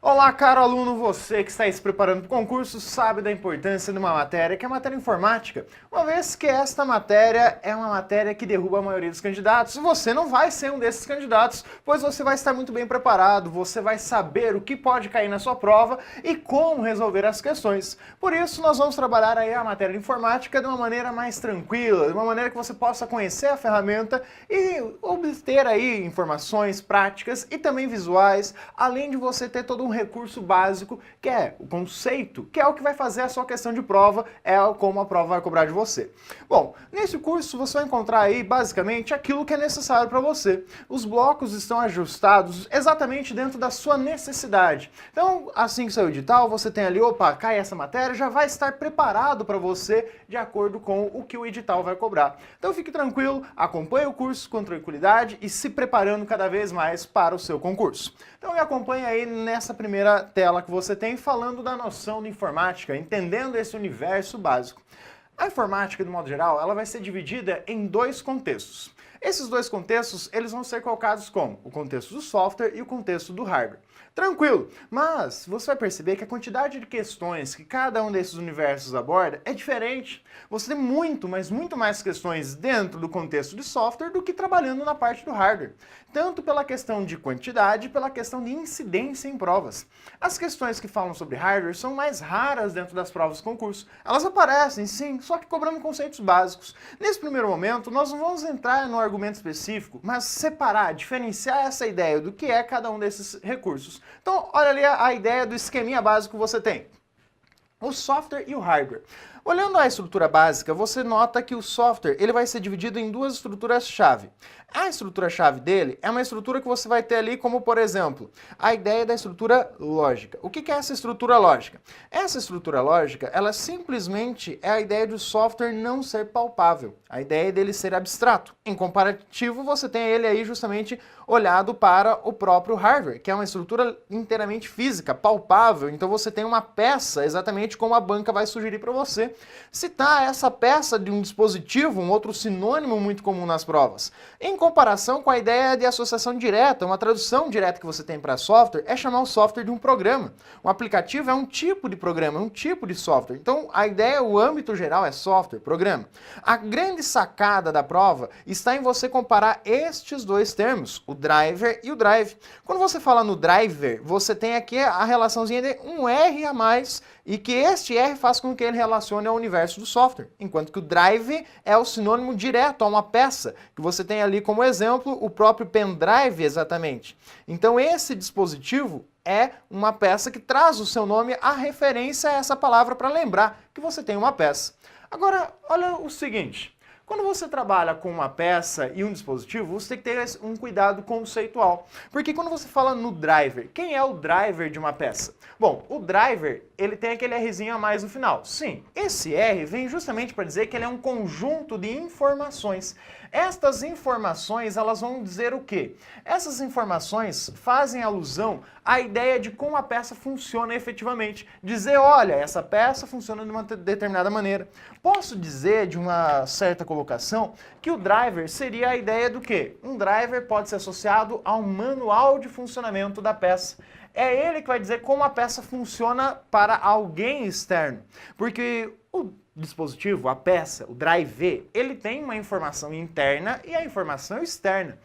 Olá, caro aluno, você que está aí se preparando para o concurso sabe da importância de uma matéria que é a matéria informática, uma vez que esta matéria é uma matéria que derruba a maioria dos candidatos. E você não vai ser um desses candidatos, pois você vai estar muito bem preparado, você vai saber o que pode cair na sua prova e como resolver as questões. Por isso, nós vamos trabalhar aí a matéria de informática de uma maneira mais tranquila, de uma maneira que você possa conhecer a ferramenta e obter aí informações práticas e também visuais, além de você ter todo um recurso básico, que é o conceito, que é o que vai fazer a sua questão de prova, é como a prova vai cobrar de você. Bom, nesse curso você vai encontrar aí basicamente aquilo que é necessário para você. Os blocos estão ajustados exatamente dentro da sua necessidade. Então, assim que sair o edital, você tem ali, opa, cai essa matéria, já vai estar preparado para você de acordo com o que o edital vai cobrar. Então fique tranquilo, acompanhe o curso com tranquilidade e se preparando cada vez mais para o seu concurso. Então me acompanhe aí nessa primeira tela que você tem falando da noção de informática, entendendo esse universo básico. A informática, de modo geral, ela vai ser dividida em dois contextos. Esses dois contextos, eles vão ser colocados como o contexto do software e o contexto do hardware. Tranquilo, mas você vai perceber que a quantidade de questões que cada um desses universos aborda é diferente. Você tem muito, mas muito mais questões dentro do contexto de software do que trabalhando na parte do hardware. Tanto pela questão de quantidade, pela questão de incidência em provas. As questões que falam sobre hardware são mais raras dentro das provas de concurso. Elas aparecem, sim, só que cobrando conceitos básicos. Nesse primeiro momento, nós não vamos entrar no argumento específico, mas separar, diferenciar essa ideia do que é cada um desses recursos. Então, olha ali a ideia do esqueminha básico que você tem. O software e o hardware. Olhando a estrutura básica, você nota que o software ele vai ser dividido em duas estruturas-chave. A estrutura-chave dele é uma estrutura que você vai ter ali como, por exemplo, a ideia da estrutura lógica. O que é essa estrutura lógica? Essa estrutura lógica, ela simplesmente é a ideia do software não ser palpável. A ideia dele ser abstrato. Em comparativo, você tem ele aí justamente olhado para o próprio hardware, que é uma estrutura inteiramente física, palpável. Então você tem uma peça, exatamente como a banca vai sugerir para você, citar essa peça de um dispositivo, um outro sinônimo muito comum nas provas. Em comparação com a ideia de associação direta, uma tradução direta que você tem para software é chamar o software de um programa. Um aplicativo é um tipo de programa, um tipo de software. Então a ideia, o âmbito geral é software, programa. A grande sacada da prova está em você comparar estes dois termos, o driver e o drive. Quando você fala no driver, você tem aqui a relaçãozinha de um R a mais e que este R faz com que ele relacione ao universo do software, enquanto que o drive é o sinônimo direto a uma peça, que você tem ali como exemplo o próprio pendrive exatamente. Então esse dispositivo é uma peça que traz o seu nome a referência a essa palavra para lembrar que você tem uma peça. Agora, olha o seguinte. Quando você trabalha com uma peça e um dispositivo, você tem que ter um cuidado conceitual. Porque quando você fala no driver, quem é o driver de uma peça? Bom, o driver, ele tem aquele Rzinho a mais no final. Sim, esse R vem justamente para dizer que ele é um conjunto de informações. Estas informações, elas vão dizer o quê? Essas informações fazem alusão à ideia de como a peça funciona efetivamente. Dizer, olha, essa peça funciona de uma determinada maneira. Posso dizer, de uma certa colocação, que o driver seria a ideia do quê? Um driver pode ser associado ao manual de funcionamento da peça. É ele que vai dizer como a peça funciona para alguém externo. Porque o dispositivo, a peça, o drive, ele tem uma informação interna e a informação externa.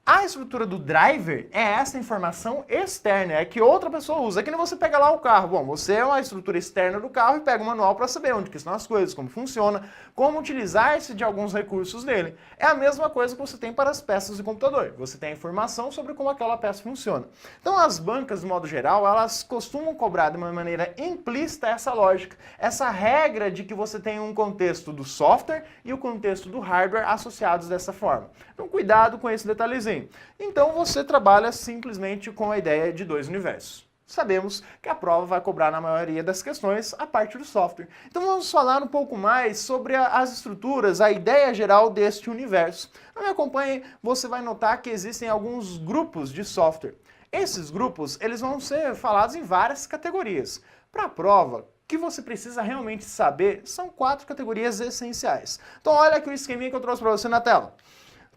A estrutura do driver é essa informação externa, é que outra pessoa usa. É que nem você pega lá o carro. Bom, você é uma estrutura externa do carro e pega o manual para saber onde que estão as coisas, como funciona, como utilizar-se de alguns recursos dele. É a mesma coisa que você tem para as peças do computador. Você tem a informação sobre como aquela peça funciona. Então as bancas, de modo geral, elas costumam cobrar de uma maneira implícita essa lógica, essa regra de que você tem um contexto do software e o contexto do hardware associados dessa forma. Então cuidado com esse detalhezinho. Então você trabalha simplesmente com a ideia de dois universos. Sabemos que a prova vai cobrar na maioria das questões a parte do software. Então vamos falar um pouco mais sobre as estruturas, a ideia geral deste universo. Me acompanhe, você vai notar que existem alguns grupos de software. Esses grupos, eles vão ser falados em várias categorias. Para a prova, o que você precisa realmente saber são 4 categorias essenciais. Então olha aqui o esqueminha que eu trouxe para você na tela.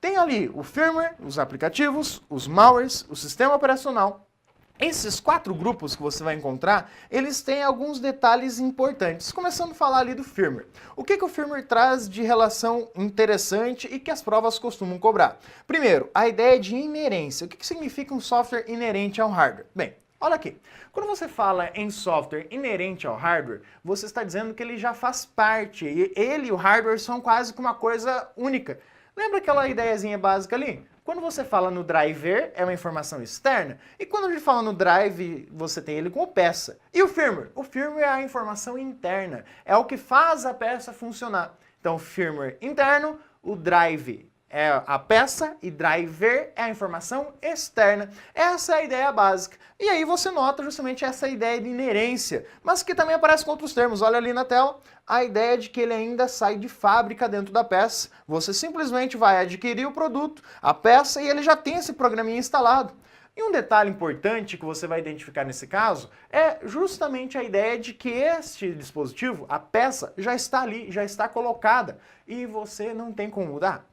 Tem ali o firmware, os aplicativos, os malwares, o sistema operacional, Esses 4 grupos que você vai encontrar, eles têm alguns detalhes importantes. Começando a falar ali do firmware. O que o firmware traz de relação interessante e que as provas costumam cobrar? Primeiro, a ideia de inerência. O que significa um software inerente ao hardware? Bem, olha aqui. Quando você fala em software inerente ao hardware, você está dizendo que ele já faz parte. E ele e o hardware são quase que uma coisa única. Lembra aquela ideiazinha básica ali? Quando você fala no driver, é uma informação externa, e quando a gente fala no drive, você tem ele como peça. E o firmware? O firmware é a informação interna, é o que faz a peça funcionar. Então, firmware interno, o drive é a peça e driver é a informação externa. Essa é a ideia básica. E aí você nota justamente essa ideia de inerência, mas que também aparece com outros termos. Olha ali na tela, a ideia de que ele ainda sai de fábrica dentro da peça. Você simplesmente vai adquirir o produto, a peça, e ele já tem esse programinha instalado. E um detalhe importante que você vai identificar nesse caso é justamente a ideia de que este dispositivo, a peça, já está ali, já está colocada, e você não tem como mudar.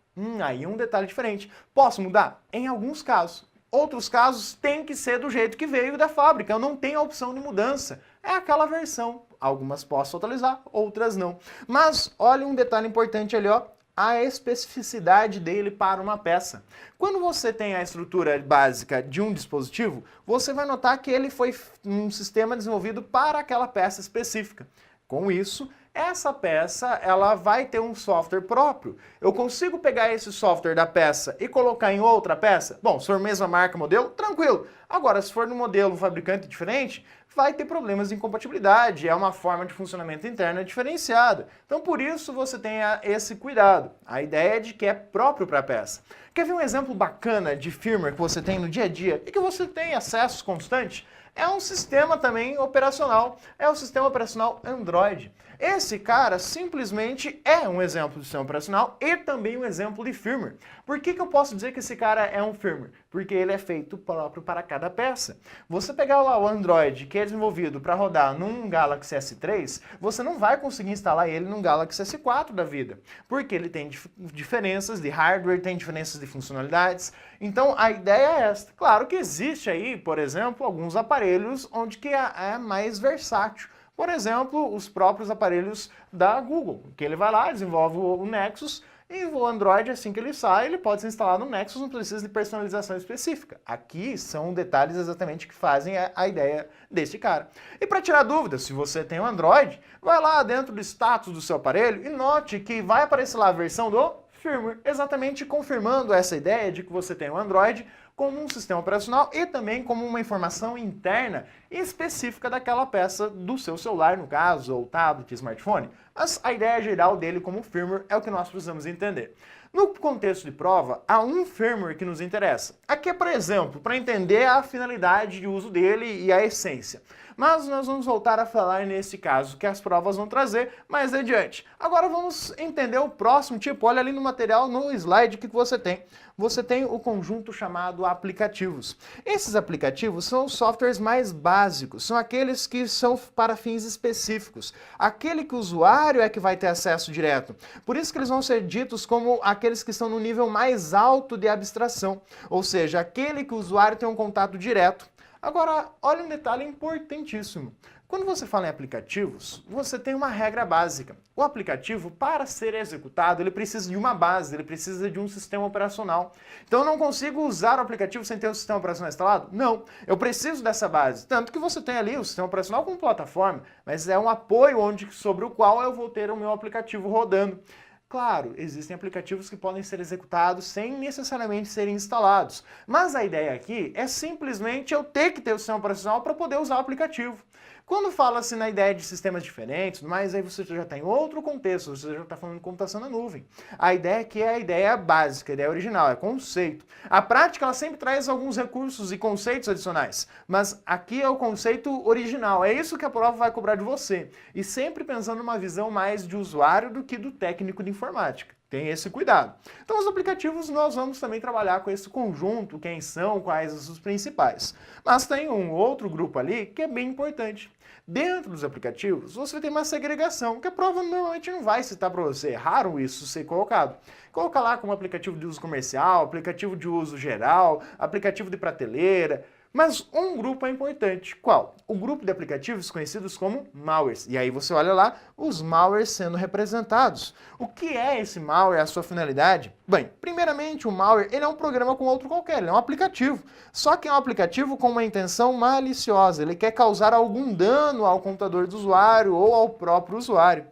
Aí um detalhe diferente. Posso mudar? Em alguns casos. Outros casos tem que ser do jeito que veio da fábrica. Eu não tenho a opção de mudança. É aquela versão. Algumas posso atualizar, outras não. Mas olha um detalhe importante ali, ó. A especificidade dele para uma peça. Quando você tem a estrutura básica de um dispositivo, você vai notar que ele foi um sistema desenvolvido para aquela peça específica. Com isso, essa peça ela vai ter um software próprio. Eu consigo pegar esse software da peça e colocar em outra peça? Bom, se for mesma marca, modelo, tranquilo. Agora, se for no modelo um fabricante diferente, vai ter problemas de incompatibilidade, é uma forma de funcionamento interna diferenciada. Então, por isso, você tenha esse cuidado. A ideia é de que é próprio para a peça. Quer ver um exemplo bacana de firmware que você tem no dia a dia e que você tem acesso constante? É um sistema também operacional, é o sistema operacional Android. Esse cara simplesmente é um exemplo de sistema operacional e também um exemplo de firmware. Por que eu posso dizer que esse cara é um firmware? Porque ele é feito próprio para cada peça. Você pegar lá o Android, que é desenvolvido para rodar num Galaxy S3, você não vai conseguir instalar ele num Galaxy S4 da vida, porque ele tem diferenças de hardware, tem diferenças de funcionalidades. Então a ideia é esta. Claro que existe aí, por exemplo, alguns aparelhos onde que é mais versátil. Por exemplo, os próprios aparelhos da Google, que ele vai lá, desenvolve o Nexus, e o Android, assim que ele sai, ele pode ser instalado no Nexus, não precisa de personalização específica. Aqui são detalhes exatamente que fazem a ideia desse cara. E para tirar dúvidas, se você tem um Android, vai lá dentro do status do seu aparelho e note que vai aparecer lá a versão do firmware, exatamente confirmando essa ideia de que você tem um Android como um sistema operacional e também como uma informação interna específica daquela peça do seu celular, no caso, ou tablet, smartphone. Mas a ideia geral dele como firmware é o que nós precisamos entender. No contexto de prova, há um firmware que nos interessa. Aqui é, por exemplo, para entender a finalidade de uso dele e a essência. Mas nós vamos voltar a falar nesse caso, que as provas vão trazer mais adiante. Agora vamos entender o próximo tipo. Olha ali no material, no slide que você tem. Você tem o conjunto chamado aplicativos. Esses aplicativos são os softwares mais básicos, são aqueles que são para fins específicos. Aquele que o usuário é que vai ter acesso direto. Por isso que eles vão ser ditos como aqueles que estão no nível mais alto de abstração. Ou seja, aquele que o usuário tem um contato direto. Agora, olha um detalhe importantíssimo. Quando você fala em aplicativos, você tem uma regra básica. O aplicativo, para ser executado, ele precisa de uma base, ele precisa de um sistema operacional. Então eu não consigo usar o aplicativo sem ter o sistema operacional instalado? Não, eu preciso dessa base. Tanto que você tem ali o sistema operacional como plataforma, mas é um apoio sobre o qual eu vou ter o meu aplicativo rodando. Claro, existem aplicativos que podem ser executados sem necessariamente serem instalados, mas a ideia aqui é simplesmente eu ter que ter o sistema operacional para poder usar o aplicativo. Quando fala-se na ideia de sistemas diferentes, mas aí você já está em outro contexto, você já está falando de computação na nuvem. A ideia aqui é a ideia básica, a ideia original, é conceito. A prática ela sempre traz alguns recursos e conceitos adicionais, mas aqui é o conceito original, é isso que a prova vai cobrar de você. E sempre pensando numa visão mais de usuário do que do técnico de informática. Tem esse cuidado. Então, os aplicativos nós vamos também trabalhar com esse conjunto, quem são, quais os principais. Mas tem um outro grupo ali que é bem importante. Dentro dos aplicativos, você tem uma segregação, que a prova normalmente não vai citar para você. É raro isso ser colocado. Coloca lá como aplicativo de uso comercial, aplicativo de uso geral, aplicativo de prateleira. Mas um grupo é importante. Qual? O grupo de aplicativos conhecidos como malwares. E aí você olha lá os malwares sendo representados. O que é esse malware, a sua finalidade? Bem, primeiramente o malware ele é um programa como outro qualquer, ele é um aplicativo. Só que é um aplicativo com uma intenção maliciosa, ele quer causar algum dano ao computador do usuário ou ao próprio usuário.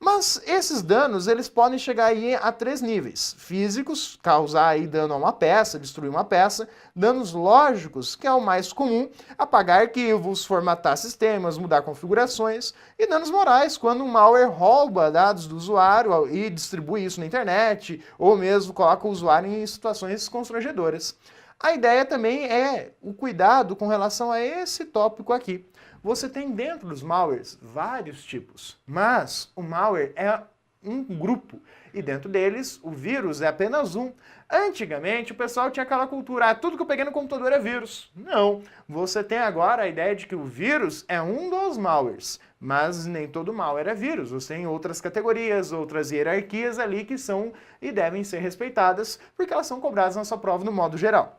Mas esses danos, eles podem chegar aí a 3 níveis. Físicos, causar aí dano a uma peça, destruir uma peça. Danos lógicos, que é o mais comum, apagar arquivos, formatar sistemas, mudar configurações. E danos morais, quando um malware rouba dados do usuário e distribui isso na internet, ou mesmo coloca o usuário em situações constrangedoras. A ideia também é o cuidado com relação a esse tópico aqui. Você tem dentro dos malwares vários tipos, mas o malware é um grupo e dentro deles o vírus é apenas um. Antigamente o pessoal tinha aquela cultura, tudo que eu peguei no computador é vírus. Não, você tem agora a ideia de que o vírus é um dos malwares, mas nem todo malware é vírus. Você tem outras categorias, outras hierarquias ali que são e devem ser respeitadas porque elas são cobradas na sua prova no modo geral.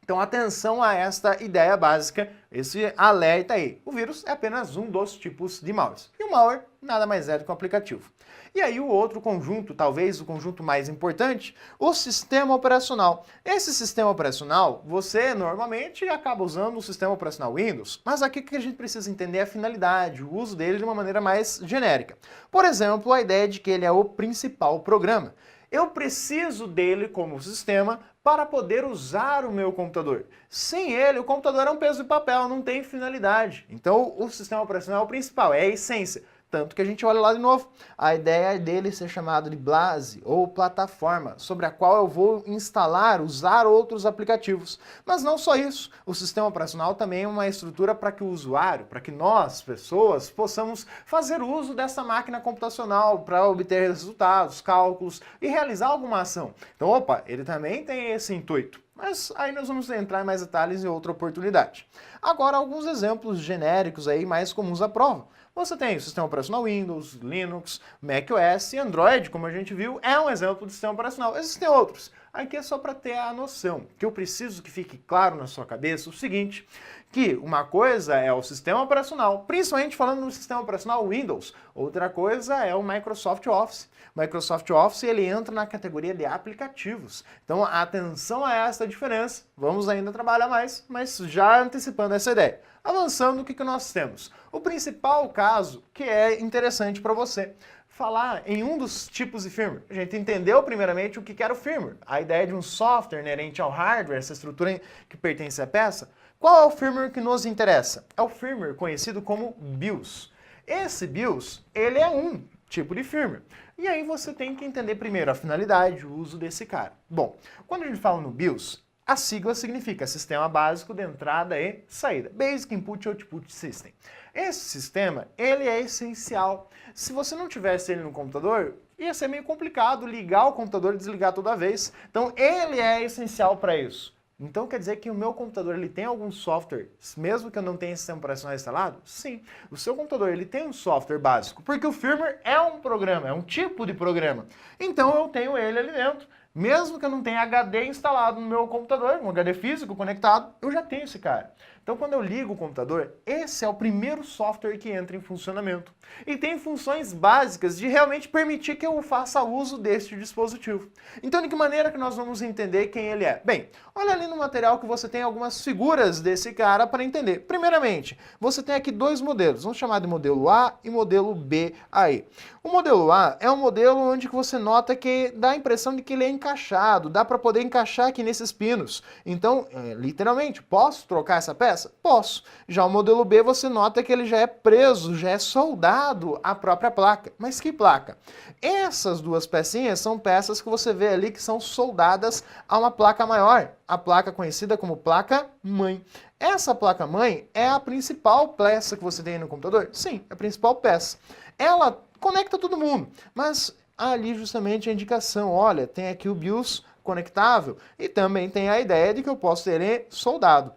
Então atenção a esta ideia básica, esse alerta aí. O vírus é apenas um dos tipos de malwares. E o malware nada mais é do que um aplicativo. E aí o outro conjunto, talvez o conjunto mais importante, o sistema operacional. Esse sistema operacional, você normalmente acaba usando o sistema operacional Windows, mas aqui o que a gente precisa entender é a finalidade, o uso dele de uma maneira mais genérica. Por exemplo, a ideia de que ele é o principal programa. Eu preciso dele como sistema para poder usar o meu computador. Sem ele, o computador é um peso de papel, não tem finalidade. Então, o sistema operacional é o principal, é a essência. Tanto que a gente olha lá de novo, a ideia dele ser chamado de base ou plataforma, sobre a qual eu vou instalar, usar outros aplicativos. Mas não só isso, o sistema operacional também é uma estrutura para que o usuário, para que nós, pessoas, possamos fazer uso dessa máquina computacional para obter resultados, cálculos e realizar alguma ação. Então, opa, ele também tem esse intuito. Mas aí nós vamos entrar em mais detalhes em outra oportunidade. Agora, alguns exemplos genéricos aí mais comuns à prova. Você tem o sistema operacional Windows, Linux, macOS e Android, como a gente viu, é um exemplo de sistema operacional. Existem outros. Aqui é só para ter a noção, que eu preciso que fique claro na sua cabeça o seguinte, que uma coisa é o sistema operacional, principalmente falando no sistema operacional Windows, outra coisa é o Microsoft Office. O Microsoft Office ele entra na categoria de aplicativos. Então atenção a essa diferença, vamos ainda trabalhar mais, mas já antecipando essa ideia. Avançando, o que nós temos? O principal caso que é interessante para você falar em um dos tipos de firmware. A gente entendeu primeiramente o que era o firmware, a ideia de um software inerente ao hardware, essa estrutura que pertence à peça. Qual é o firmware que nos interessa? É o firmware conhecido como BIOS. Esse BIOS, ele é um tipo de firmware. E aí você tem que entender primeiro a finalidade, o uso desse cara. Bom, quando a gente fala no BIOS, a sigla significa Sistema Básico de Entrada e Saída, Basic Input Output System. Esse sistema, ele é essencial. Se você não tivesse ele no computador, ia ser meio complicado ligar o computador e desligar toda vez. Então, ele é essencial para isso. Então, quer dizer que o meu computador ele tem algum software, mesmo que eu não tenha sistema operacional instalado? Sim, o seu computador ele tem um software básico, porque o firmware é um programa, é um tipo de programa. Então, eu tenho ele ali dentro. Mesmo que eu não tenha HD instalado no meu computador, um HD físico conectado, eu já tenho esse cara. Então, quando eu ligo o computador, esse é o primeiro software que entra em funcionamento. E tem funções básicas de realmente permitir que eu faça uso deste dispositivo. Então, de que maneira que nós vamos entender quem ele é? Bem, olha ali no material que você tem algumas figuras desse cara para entender. Primeiramente, você tem aqui dois modelos, vamos chamar de modelo A e modelo B aí. O modelo A é um modelo onde você nota que dá a impressão de que ele é encaixado, dá para poder encaixar aqui nesses pinos. Então, literalmente, posso trocar essa peça? Posso. Já o modelo B, você nota que ele já é preso, já é soldado à própria placa. Mas que placa? Essas duas pecinhas são peças que você vê ali que são soldadas a uma placa maior, a placa conhecida como placa-mãe. Essa placa-mãe é a principal peça que você tem no computador? Sim, é a principal peça. Ela conecta todo mundo, mas ali justamente a indicação, olha, tem aqui o BIOS conectável e também tem a ideia de que eu posso ter ele soldado.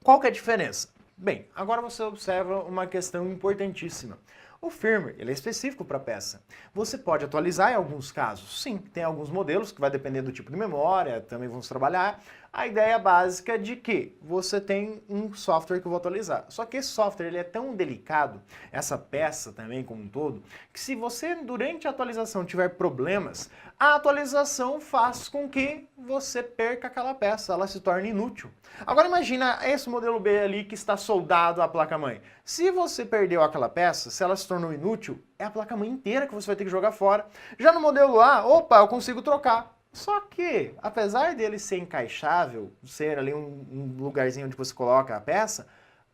Qual que é a diferença? Bem, agora você observa uma questão importantíssima. O firmware, ele é específico para a peça. Você pode atualizar em alguns casos, sim, tem alguns modelos que vai depender do tipo de memória, também vamos trabalhar. A ideia básica de que você tem um software que eu vou atualizar. Só que esse software ele é tão delicado, essa peça também como um todo, que se você durante a atualização tiver problemas, a atualização faz com que você perca aquela peça, ela se torne inútil. Agora imagina esse modelo B ali que está soldado à placa-mãe. Se você perdeu aquela peça, se ela se tornou inútil, é a placa-mãe inteira que você vai ter que jogar fora. Já no modelo A, opa, eu consigo trocar. Só que, apesar dele ser encaixável, ser ali um lugarzinho onde você coloca a peça,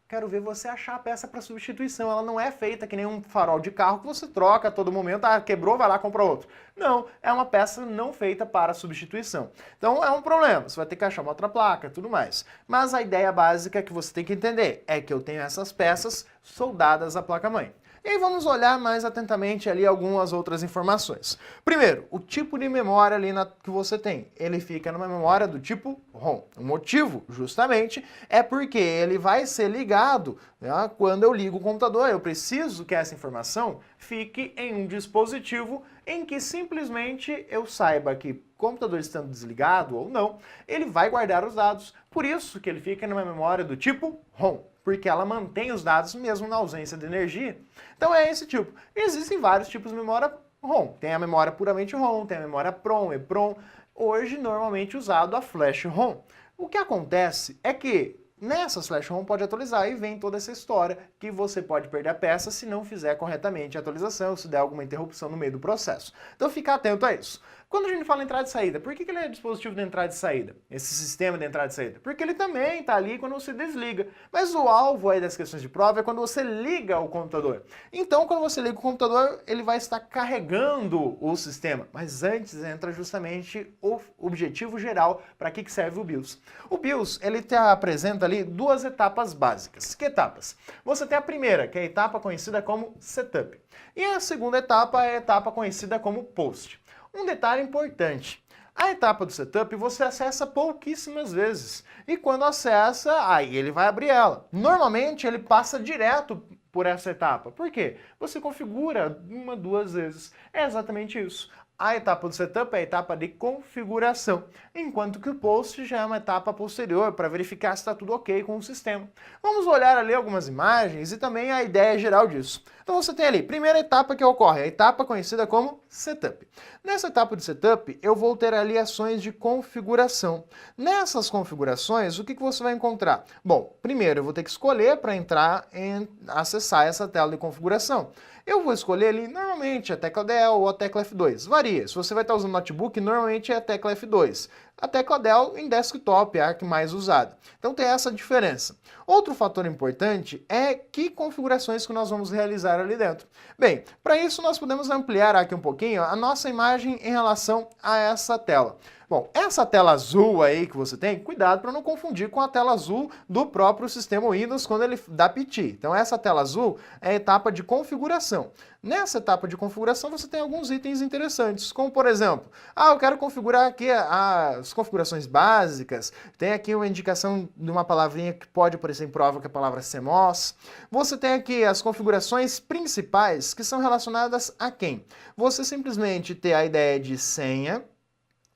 quero ver você achar a peça para substituição. Ela não é feita que nem um farol de carro que você troca a todo momento, quebrou, vai lá, compra outro. Não, é uma peça não feita para substituição. Então é um problema, você vai ter que achar uma outra placa e tudo mais. Mas a ideia básica que você tem que entender é que eu tenho essas peças soldadas à placa-mãe. E aí vamos olhar mais atentamente ali algumas outras informações. Primeiro, o tipo de memória ali que você tem. Ele fica numa memória do tipo ROM. O motivo, justamente, é porque ele vai ser ligado, né, quando eu ligo o computador. Eu preciso que essa informação fique em um dispositivo em que simplesmente eu saiba que o computador estando desligado ou não, ele vai guardar os dados. Por isso que ele fica numa memória do tipo ROM, porque ela mantém os dados mesmo na ausência de energia. Então é esse tipo. Existem vários tipos de memória ROM. Tem a memória puramente ROM, tem a memória PROM, EPROM. Hoje, normalmente usado a flash ROM. O que acontece é que nessas flash ROM pode atualizar e vem toda essa história que você pode perder a peça se não fizer corretamente a atualização, se der alguma interrupção no meio do processo. Então fica atento a isso. Quando a gente fala entrada e saída, por que ele é dispositivo de entrada e saída? Esse sistema de entrada e saída? Porque ele também está ali quando você desliga. Mas o alvo aí das questões de prova é quando você liga o computador. Então, quando você liga o computador, ele vai estar carregando o sistema. Mas antes entra justamente o objetivo geral para que serve o BIOS. O BIOS, ele te apresenta ali duas etapas básicas. Que etapas? Você tem a primeira, que é a etapa conhecida como Setup. E a segunda etapa é a etapa conhecida como Post. Um detalhe importante, a etapa do setup você acessa pouquíssimas vezes, e quando acessa, aí ele vai abrir ela. Normalmente ele passa direto por essa etapa. Por quê? Você configura uma, duas vezes. É exatamente isso. A etapa do setup é a etapa de configuração, enquanto que o post já é uma etapa posterior para verificar se está tudo ok com o sistema. Vamos olhar ali algumas imagens e também a ideia geral disso. Então você tem ali, primeira etapa que ocorre, a etapa conhecida como setup. Nessa etapa de setup, eu vou ter ali ações de configuração. Nessas configurações, o que você vai encontrar? Bom, primeiro eu vou ter que escolher para entrar e acessar essa tela de configuração. Eu vou escolher ali, normalmente, a tecla Del ou a tecla F2. Varia. Se você vai estar usando notebook, normalmente é a tecla F2. A tecla Del em desktop é a que mais usada. Então tem essa diferença. Outro fator importante é que configurações que nós vamos realizar ali dentro. Bem, para isso nós podemos ampliar aqui um pouquinho a nossa imagem em relação a essa tela. Bom, essa tela azul aí que você tem, cuidado para não confundir com a tela azul do próprio sistema Windows quando ele dá PT. Então essa tela azul é a etapa de configuração. Nessa etapa de configuração você tem alguns itens interessantes, como por exemplo, eu quero configurar aqui as configurações básicas, tem aqui uma indicação de uma palavrinha que pode aparecer em prova, que é a palavra CMOS. Você tem aqui as configurações principais, que são relacionadas a quem? Você simplesmente ter a ideia de senha.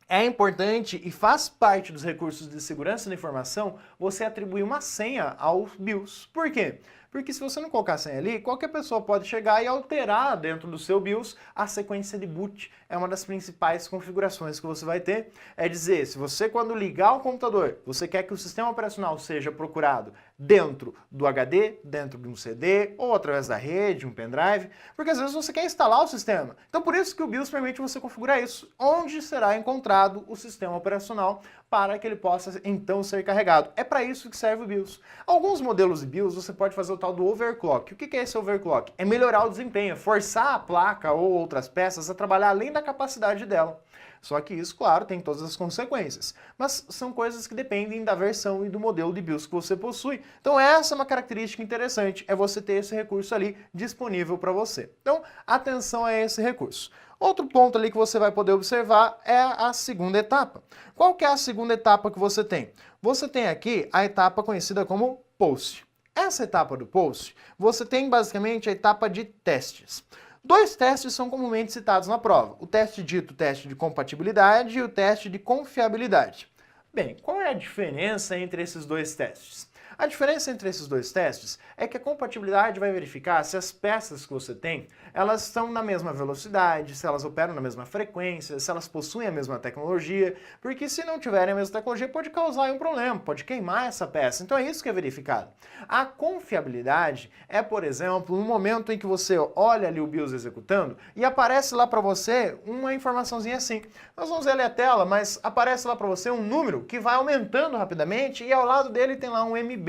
É importante e faz parte dos recursos de segurança da informação você atribuir uma senha ao BIOS. Por quê? Porque se você não colocar a senha ali, qualquer pessoa pode chegar e alterar dentro do seu BIOS a sequência de boot. É uma das principais configurações que você vai ter. É dizer, se você quando ligar o computador, você quer que o sistema operacional seja procurado dentro do HD, dentro de um CD, ou através da rede, um pendrive, porque às vezes você quer instalar o sistema. Então por isso que o BIOS permite você configurar isso, onde será encontrado o sistema operacional para que ele possa então ser carregado. É para isso que serve o BIOS. Alguns modelos de BIOS você pode fazer o tal do overclock. O que é esse overclock? É melhorar o desempenho, forçar a placa ou outras peças a trabalhar além da capacidade dela. Só que isso, claro, tem todas as consequências. Mas são coisas que dependem da versão e do modelo de BIOS que você possui. Então essa é uma característica interessante, é você ter esse recurso ali disponível para você. Então, atenção a esse recurso. Outro ponto ali que você vai poder observar é a segunda etapa. Qual que é a segunda etapa que você tem? Você tem aqui a etapa conhecida como Post. Essa etapa do Post, você tem basicamente a etapa de testes. Dois testes são comumente citados na prova. O teste dito teste de compatibilidade e o teste de confiabilidade. Bem, qual é a diferença entre esses dois testes? A diferença entre esses dois testes é que a compatibilidade vai verificar se as peças que você tem, elas estão na mesma velocidade, se elas operam na mesma frequência, se elas possuem a mesma tecnologia, porque se não tiverem a mesma tecnologia pode causar um problema, pode queimar essa peça. Então é isso que é verificado. A confiabilidade é, por exemplo, no momento em que você olha ali o BIOS executando e aparece lá para você uma informaçãozinha assim. Nós vamos ver ali a tela, mas aparece lá para você um número que vai aumentando rapidamente e ao lado dele tem lá um MB.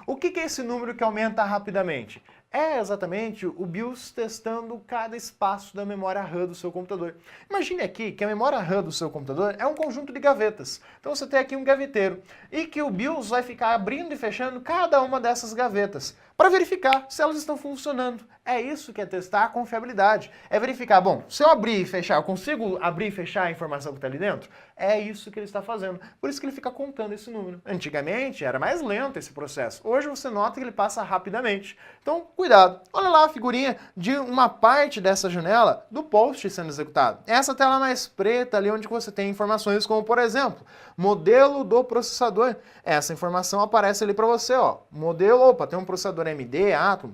O que é esse número que aumenta rapidamente? É exatamente o BIOS testando cada espaço da memória RAM do seu computador. Imagine aqui que a memória RAM do seu computador é um conjunto de gavetas. Então você tem aqui um gaveteiro e que o BIOS vai ficar abrindo e fechando cada uma dessas gavetas para verificar se elas estão funcionando. É isso que é testar a confiabilidade. É verificar, bom, se eu abrir e fechar, eu consigo abrir e fechar a informação que está ali dentro? É isso que ele está fazendo. Por isso que ele fica contando esse número. Antigamente era mais lento esse processo. Hoje você nota que ele passa rapidamente. Então, cuidado. Olha lá a figurinha de uma parte dessa janela do post sendo executado. Essa tela mais preta ali onde você tem informações como, por exemplo, modelo do processador. Essa informação aparece ali para você, ó. Modelo, opa, tem um processador AMD, Atom,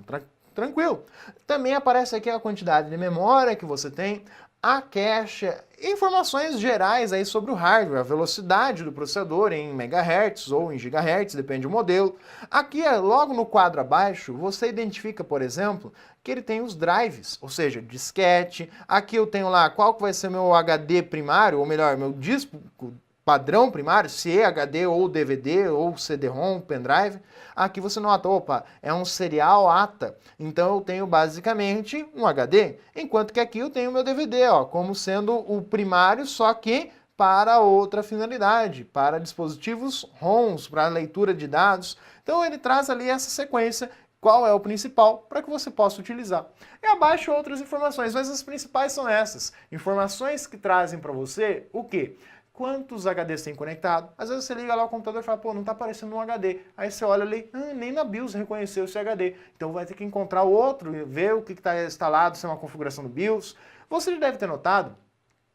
tranquilo. Também aparece aqui a quantidade de memória que você tem, a cache, informações gerais aí sobre o hardware, a velocidade do processador em megahertz ou em gigahertz, depende do modelo. Aqui, logo no quadro abaixo, você identifica, por exemplo, que ele tem os drives, ou seja, disquete. Aqui eu tenho lá qual que vai ser meu HD primário, ou melhor, meu disco padrão primário, se é HD ou DVD ou CD-ROM, pendrive. Aqui você nota, opa, é um serial ATA, então eu tenho basicamente um HD, enquanto que aqui eu tenho meu DVD, ó, como sendo o primário, só que para outra finalidade, para dispositivos ROMs, para leitura de dados. Então ele traz ali essa sequência, qual é o principal, para que você possa utilizar. E abaixo outras informações, mas as principais são essas, informações que trazem para você o quê? Quantos HDs tem conectado? Às vezes você liga lá o computador e fala, pô, não tá aparecendo um HD. Aí você olha ali, nem na BIOS reconheceu esse HD. Então vai ter que encontrar outro, ver o que está instalado, se é uma configuração do BIOS. Você já deve ter notado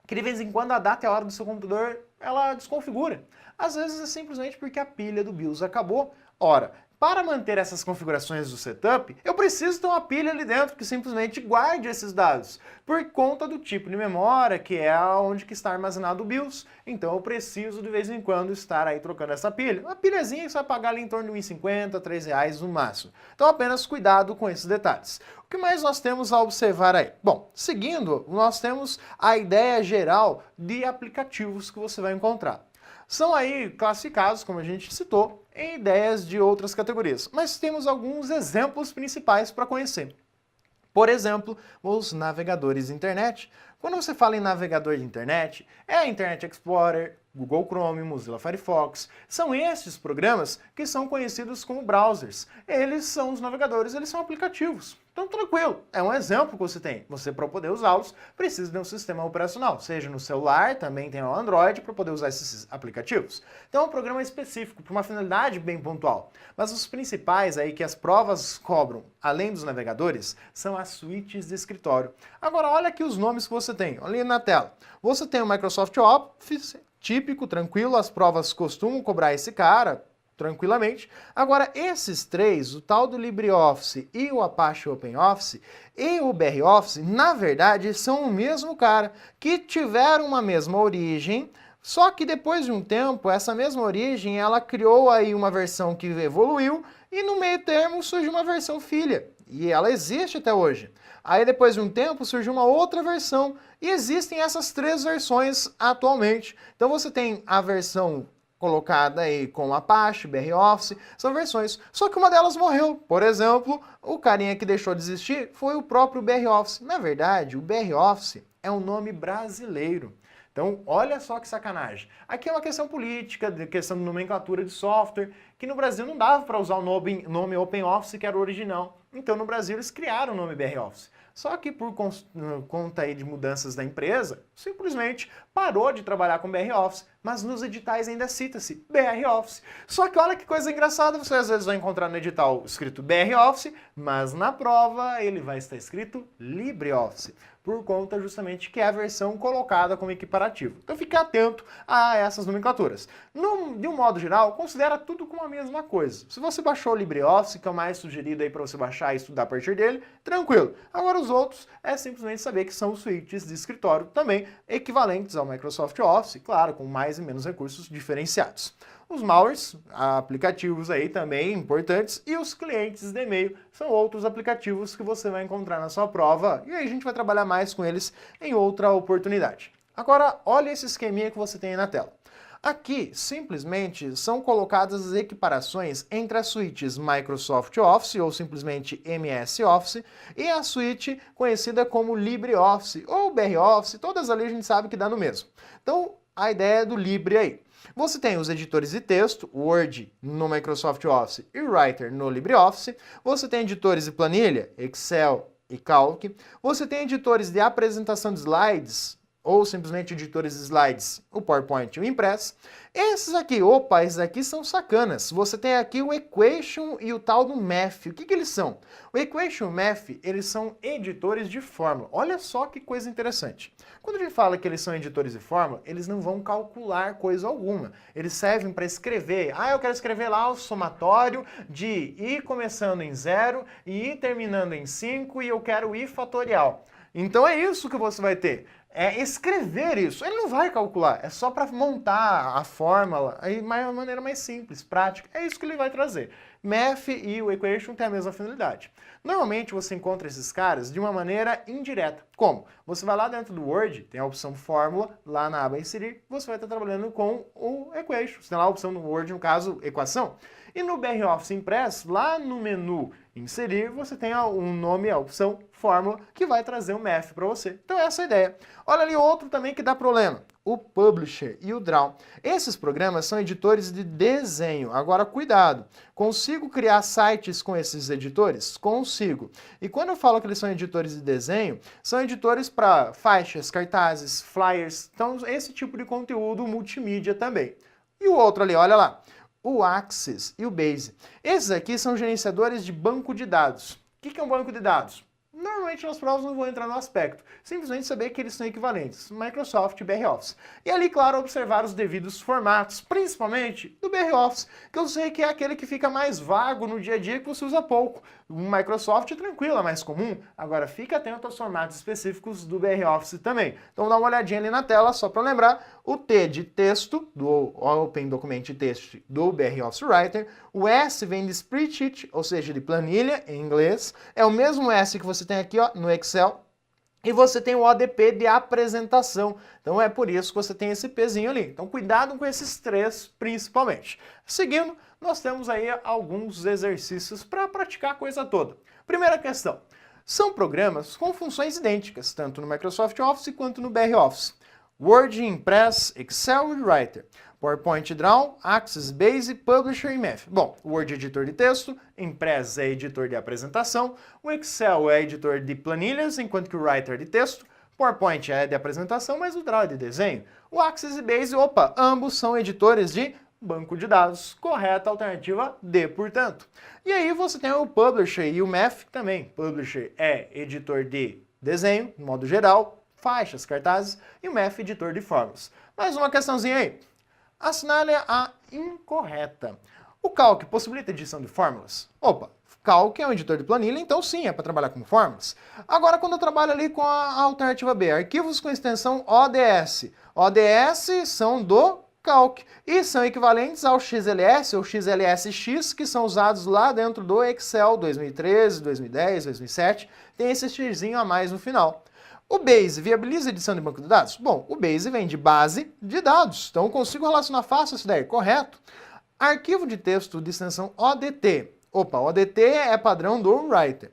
que de vez em quando a data e a hora do seu computador, ela desconfigura. Às vezes é simplesmente porque a pilha do BIOS acabou. Ora, para manter essas configurações do setup, eu preciso ter uma pilha ali dentro que simplesmente guarde esses dados, por conta do tipo de memória, que é onde que está armazenado o BIOS. Então eu preciso de vez em quando estar aí trocando essa pilha. Uma pilhazinha que você vai pagar ali em torno de R$1,50, R$3 no máximo. Então apenas cuidado com esses detalhes. O que mais nós temos a observar aí? Bom, seguindo, nós temos a ideia geral de aplicativos que você vai encontrar. São aí classificados, como a gente citou, em ideias de outras categorias, mas temos alguns exemplos principais para conhecer. Por exemplo, os navegadores de internet. Quando você fala em navegador de internet, é a Internet Explorer, Google Chrome, Mozilla Firefox. São esses programas que são conhecidos como browsers. Eles são os navegadores, eles são aplicativos. Então tranquilo, é um exemplo que você tem. Você, para poder usá-los, precisa de um sistema operacional, seja no celular, também tem o Android para poder usar esses aplicativos. Então é um programa específico, para uma finalidade bem pontual. Mas os principais aí que as provas cobram, além dos navegadores, são as suítes de escritório. Agora olha aqui os nomes que você tem, olha ali na tela. Você tem o Microsoft Office, típico, tranquilo, as provas costumam cobrar esse cara, tranquilamente. Agora, esses três, o tal do LibreOffice e o Apache OpenOffice e o BROffice, na verdade, são o mesmo cara, que tiveram uma mesma origem, só que depois de um tempo, essa mesma origem, ela criou aí uma versão que evoluiu e no meio termo surgiu uma versão filha. E ela existe até hoje. Aí depois de um tempo surgiu uma outra versão e existem essas três versões atualmente. Então você tem a versão colocada aí com Apache, BROffice, são versões. Só que uma delas morreu. Por exemplo, o carinha que deixou de existir foi o próprio BROffice. Na verdade, o BROffice é um nome brasileiro. Então, olha só que sacanagem. Aqui é uma questão política, de questão de nomenclatura de software, que no Brasil não dava para usar o nome OpenOffice, que era o original. Então, no Brasil, eles criaram o nome BROffice. Só que por conta aí de mudanças da empresa, simplesmente parou de trabalhar com BR Office, mas nos editais ainda cita-se BR Office. Só que olha que coisa engraçada, você às vezes vai encontrar no edital escrito BR Office, mas na prova ele vai estar escrito LibreOffice, por conta justamente que é a versão colocada como equiparativo. Então fique atento a essas nomenclaturas. De um modo geral, considera tudo como a mesma coisa. Se você baixou o LibreOffice, que é o mais sugerido aí para você baixar e estudar a partir dele, tranquilo. Agora os outros é simplesmente saber que são suítes de escritório também equivalentes ao Microsoft Office, claro, com mais e menos recursos diferenciados. Os malwares, aplicativos aí também importantes, e os clientes de e-mail são outros aplicativos que você vai encontrar na sua prova, e aí a gente vai trabalhar mais com eles em outra oportunidade. Agora, olha esse esqueminha que você tem aí na tela. Aqui, simplesmente, são colocadas as equiparações entre as suítes Microsoft Office, ou simplesmente MS Office, e a suíte conhecida como LibreOffice, ou BR Office, todas ali a gente sabe que dá no mesmo. Então, a ideia é do Libre aí. Você tem os editores de texto, Word no Microsoft Office e Writer no LibreOffice. Você tem editores de planilha, Excel e Calc. Você tem editores de apresentação de slides, ou simplesmente editores de slides, o PowerPoint e o Impress. Esses aqui são sacanas. Você tem aqui o Equation e o tal do Math. O que eles são? O Equation e o Math, eles são editores de fórmula. Olha só que coisa interessante. Quando a gente fala que eles são editores de fórmula, eles não vão calcular coisa alguma. Eles servem para escrever. Eu quero escrever lá o somatório de i começando em 0 e i terminando em 5 e eu quero i fatorial. Então é isso que você vai ter. É escrever isso. Ele não vai calcular, é só para montar a fórmula aí de uma maneira mais simples, prática. É isso que ele vai trazer. Math e o Equation têm a mesma finalidade. Normalmente você encontra esses caras de uma maneira indireta. Como? Você vai lá dentro do Word, tem a opção Fórmula, lá na aba Inserir, você vai estar trabalhando com o Equation. Você tem lá a opção no Word, no caso, Equação. E no BR Office Impress, lá no menu Inserir, você tem um nome, a opção Fórmula, que vai trazer o Math para você. Então essa é a ideia. Olha ali outro também que dá problema, o Publisher e o Draw. Esses programas são editores de desenho. Agora cuidado, consigo criar sites com esses editores? Consigo. E quando eu falo que eles são editores de desenho, são editores para faixas, cartazes, flyers, então esse tipo de conteúdo multimídia também. E o outro ali, olha lá, o Axis e o Base. Esses aqui são gerenciadores de banco de dados. O que é um banco de dados? Normalmente nas provas não vou entrar no aspecto, simplesmente saber que eles são equivalentes, Microsoft e BR Office. E ali, claro, observar os devidos formatos, principalmente do BR Office, que eu sei que é aquele que fica mais vago no dia a dia, que você usa pouco. O Microsoft é tranquilo, é mais comum, agora fique atento aos formatos específicos do BR Office também. Então dá uma olhadinha ali na tela, só para lembrar, o T de texto, do Open Document Text do BR Office Writer, o S vem de Spreadsheet, ou seja, de planilha em inglês, é o mesmo S que você tem aqui ó, no Excel, e você tem o ODP de apresentação. Então é por isso que você tem esse Pzinho ali. Então cuidado com esses três principalmente. Seguindo, nós temos aí alguns exercícios para praticar a coisa toda. Primeira questão. São programas com funções idênticas, tanto no Microsoft Office quanto no BR Office. Word, Impress, Excel e Writer. PowerPoint, Draw, Access, Base, Publisher e Math. Bom, o Word é editor de texto, Impress é editor de apresentação, o Excel é editor de planilhas, enquanto que o Writer é de texto, PowerPoint é de apresentação, mas o Draw é de desenho. O Access e Base, ambos são editores de banco de dados. Correta alternativa D, portanto. E aí você tem o Publisher e o Math também. Publisher é editor de desenho, de modo geral, faixas, cartazes, e o Math editor de fórmulas. Mais uma questãozinha aí. Assinale a incorreta. O Calc possibilita edição de fórmulas? Calc é um editor de planilha, então sim, é para trabalhar com fórmulas. Agora, quando eu trabalho ali com a alternativa B, arquivos com extensão ODS. ODS são do Calc e são equivalentes ao XLS ou XLSX, que são usados lá dentro do Excel 2013, 2010, 2007. Tem esse xzinho a mais no final. O Base viabiliza a edição de banco de dados? Bom, o Base vem de base de dados, então eu consigo relacionar fácil isso daí, correto? Arquivo de texto de extensão ODT. ODT é padrão do Writer.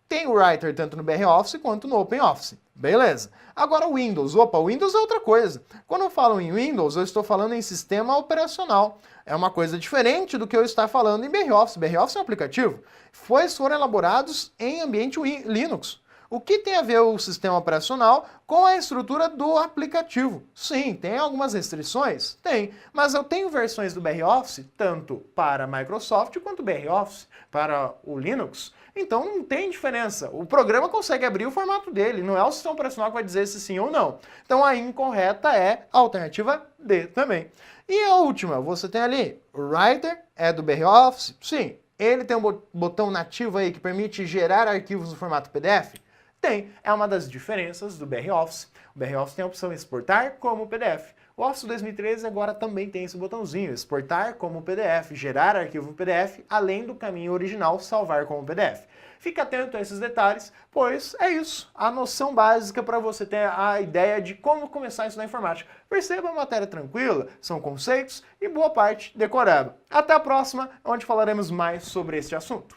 Tem o Writer tanto no BR Office quanto no OpenOffice. Beleza. Agora o Windows. O Windows é outra coisa. Quando eu falo em Windows, eu estou falando em sistema operacional. É uma coisa diferente do que eu estar falando em BR Office. BR Office é um aplicativo. Foram elaborados em ambiente Linux. O que tem a ver o sistema operacional com a estrutura do aplicativo? Sim, tem algumas restrições? Tem, mas eu tenho versões do BROffice, tanto para Microsoft quanto BROffice, para o Linux. Então não tem diferença. O programa consegue abrir o formato dele, não é o sistema operacional que vai dizer se sim ou não. Então a incorreta é a alternativa D também. E a última, você tem ali, o Writer é do BROffice? Sim. Ele tem um botão nativo aí que permite gerar arquivos no formato PDF? Tem. É uma das diferenças do BROffice. O BROffice tem a opção exportar como PDF. O Office 2013 agora também tem esse botãozinho, exportar como PDF, gerar arquivo PDF, além do caminho original, salvar como PDF. Fique atento a esses detalhes, pois é isso, a noção básica para você ter a ideia de como começar a estudar informática. Perceba a matéria tranquila, são conceitos e boa parte decorada. Até a próxima, onde falaremos mais sobre este assunto.